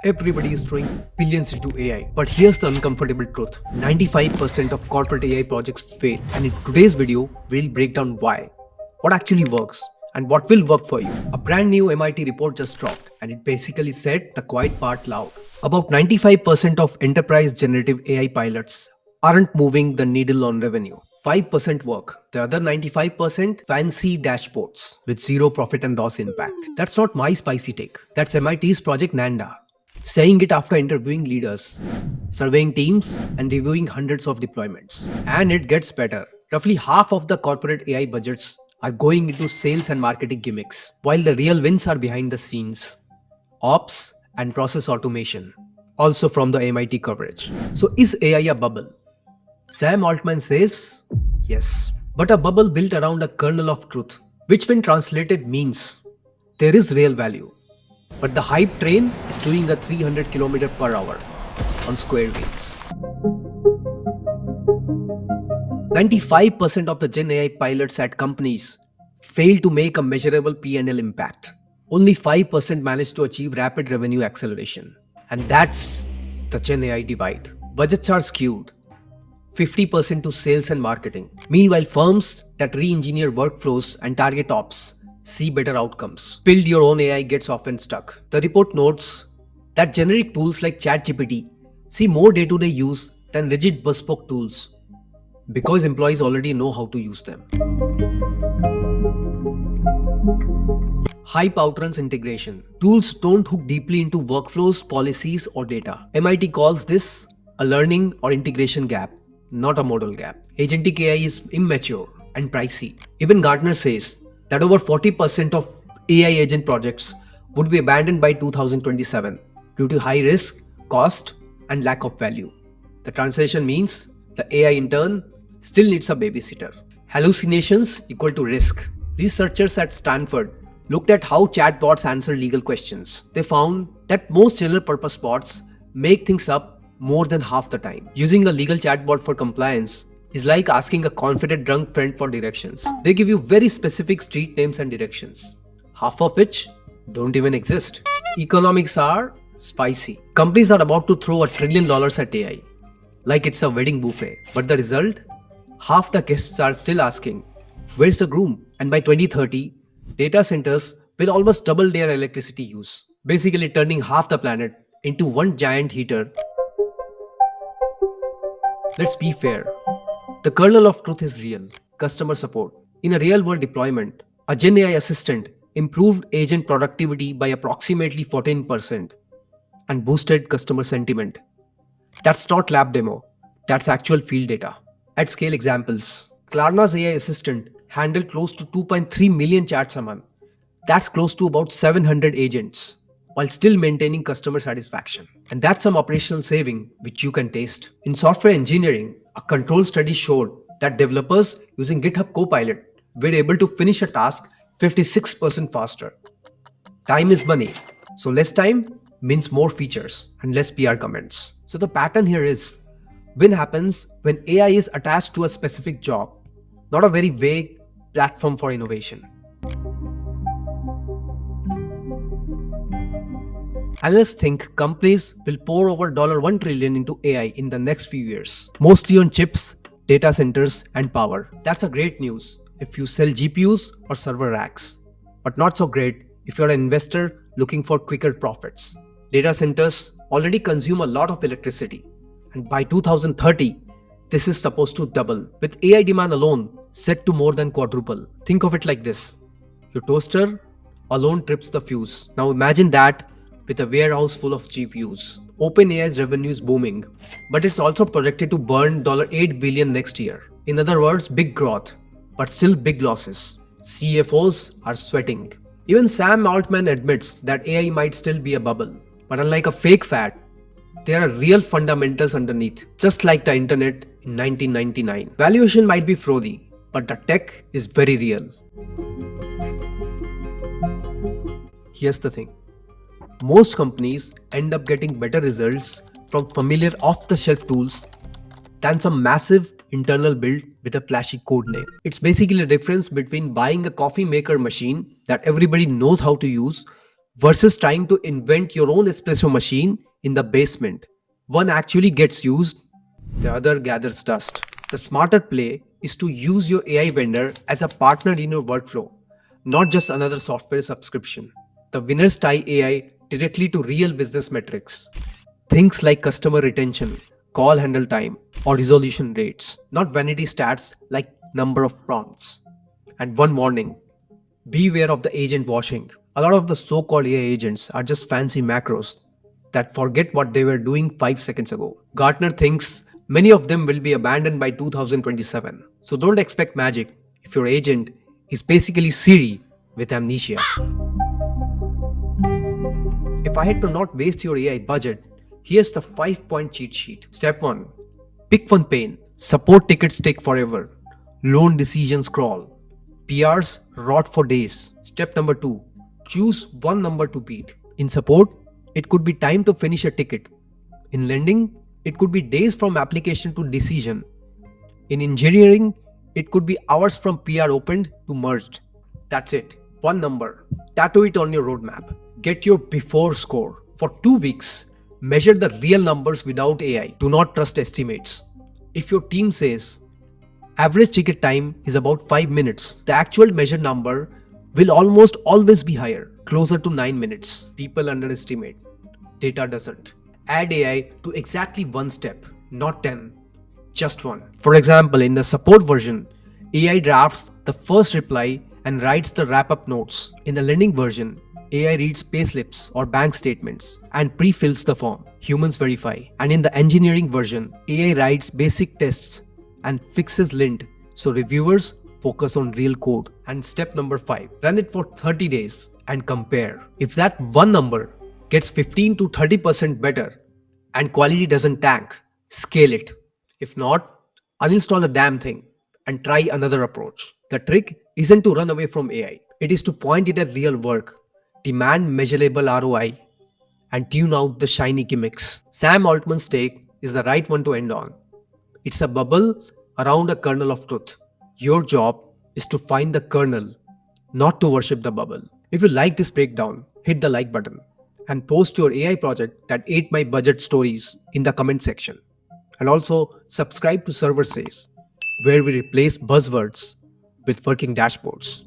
Everybody is throwing billions into AI. But here's the uncomfortable truth. 95% of corporate AI projects fail. And in today's video, we'll break down why, what actually works, and what will work for you. A brand new MIT report just dropped, and it basically said the quiet part loud. About 95% of enterprise generative AI pilots aren't moving the needle on revenue. 5% work. The other 95% fancy dashboards with zero profit and loss impact. That's not my spicy take. That's MIT's Project Nanda, saying it after interviewing leaders, surveying teams, and reviewing hundreds of deployments. And it gets better. Roughly half of the corporate AI budgets are going into sales and marketing gimmicks, while the real wins are behind the scenes, ops, and process automation, also from the MIT coverage. So, is AI a bubble? Sam Altman says yes, but a bubble built around a kernel of truth, which, when translated, means there is real value. But the hype train is doing a 300 km per hour on square wheels. 95% of the Gen AI pilots at companies fail to make a measurable P&L impact. Only 5% manage to achieve rapid revenue acceleration. And that's the Gen AI divide. Budgets are skewed 50% to sales and marketing. Meanwhile, firms that re-engineer workflows and target ops see better outcomes. Build your own AI gets often stuck. The report notes that generic tools like ChatGPT see more day-to-day use than rigid bespoke tools because employees already know how to use them. Hype outruns integration. Tools don't hook deeply into workflows, policies, or data. MIT calls this a learning or integration gap, not a model gap. Agentic AI is immature and pricey. Even Gartner says that over 40% of AI agent projects would be abandoned by 2027 due to high risk, cost, and lack of value. The translation means the AI intern still needs a babysitter. Hallucinations equal to risk. Researchers at Stanford looked at how chatbots answer legal questions. They found that most general purpose bots make things up more than half the time. Using a legal chatbot for compliance is like asking a confident drunk friend for directions. They give you very specific street names and directions, half of which don't even exist. Economics are spicy. Companies are about to throw $1 trillion at AI, like it's a wedding buffet. But the result? Half the guests are still asking, where's the groom? And by 2030, data centers will almost double their electricity use, basically turning half the planet into one giant heater. Let's be fair. The kernel of truth is real. Customer support. In a real-world deployment, a Gen AI assistant improved agent productivity by approximately 14% and boosted customer sentiment. That's not lab demo. That's actual field data. At scale examples, Klarna's AI assistant handled close to 2.3 million chats a month. That's close to about 700 agents, while still maintaining customer satisfaction. And that's some operational saving which you can taste. In software engineering, a control study showed that developers using GitHub Copilot were able to finish a task 56% faster. Time is money, so less time means more features and less PR comments. So the pattern here is, win happens when AI is attached to a specific job, not a very vague platform for innovation. Analysts think companies will pour over $1 trillion into AI in the next few years, mostly on chips, data centers, and power. That's a great news if you sell GPUs or server racks, but not so great if you're an investor looking for quicker profits. Data centers already consume a lot of electricity, and by 2030, this is supposed to double, with AI demand alone set to more than quadruple. Think of it like this. Your toaster alone trips the fuse. Now imagine that with a warehouse full of GPUs. OpenAI's revenue is booming, but it's also projected to burn $8 billion next year. In other words, big growth, but still big losses. CFOs are sweating. Even Sam Altman admits that AI might still be a bubble, but unlike a fake fad, there are real fundamentals underneath, just like the internet in 1999. Valuation might be frothy, but the tech is very real. Here's the thing. Most companies end up getting better results from familiar off-the-shelf tools than some massive internal build with a flashy code name. It's basically the difference between buying a coffee maker machine that everybody knows how to use versus trying to invent your own espresso machine in the basement. One actually gets used, the other gathers dust. The smarter play is to use your AI vendor as a partner in your workflow, not just another software subscription. The winners tie AI directly to real business metrics. Things like customer retention, call handle time, or resolution rates, not vanity stats like number of prompts. And one warning, beware of the agent washing. A lot of the so called AI agents are just fancy macros that forget what they were doing 5 seconds ago. Gartner thinks many of them will be abandoned by 2027. So don't expect magic if your agent is basically Siri with amnesia. If I had to not waste your AI budget, here's the 5-point cheat sheet. Step 1. Pick one pain. Support tickets take forever. Loan decisions crawl. PRs rot for days. Step number 2. Choose one number to beat. In support, it could be time to finish a ticket. In lending, it could be days from application to decision. In engineering, it could be hours from PR opened to merged. That's it. One number. Tattoo it on your roadmap. Get your before score. For 2 weeks, measure the real numbers without AI. Do not trust estimates. If your team says average ticket time is about 5 minutes, the actual measured number will almost always be higher, closer to 9 minutes. People underestimate. Data doesn't. Add AI to exactly one step, not 10. Just one. For example, in the support version, AI drafts the first reply and writes the wrap-up notes. In the lending version, AI reads payslips or bank statements and pre-fills the form. Humans verify. And in the engineering version, AI writes basic tests and fixes lint so reviewers focus on real code. And step number 5, run it for 30 days and compare. If that one number gets 15 to 30% better and quality doesn't tank, scale it. If not, uninstall the damn thing and try another approach. The trick isn't to run away from AI. It is to point it at real work, demand measurable ROI, and tune out the shiny gimmicks. Sam Altman's take is the right one to end on. It's a bubble around a kernel of truth. Your job is to find the kernel, not to worship the bubble. If you like this breakdown, hit the like button and post your AI project that ate my budget stories in the comment section. And also subscribe to Server Says, where we replace buzzwords with working dashboards.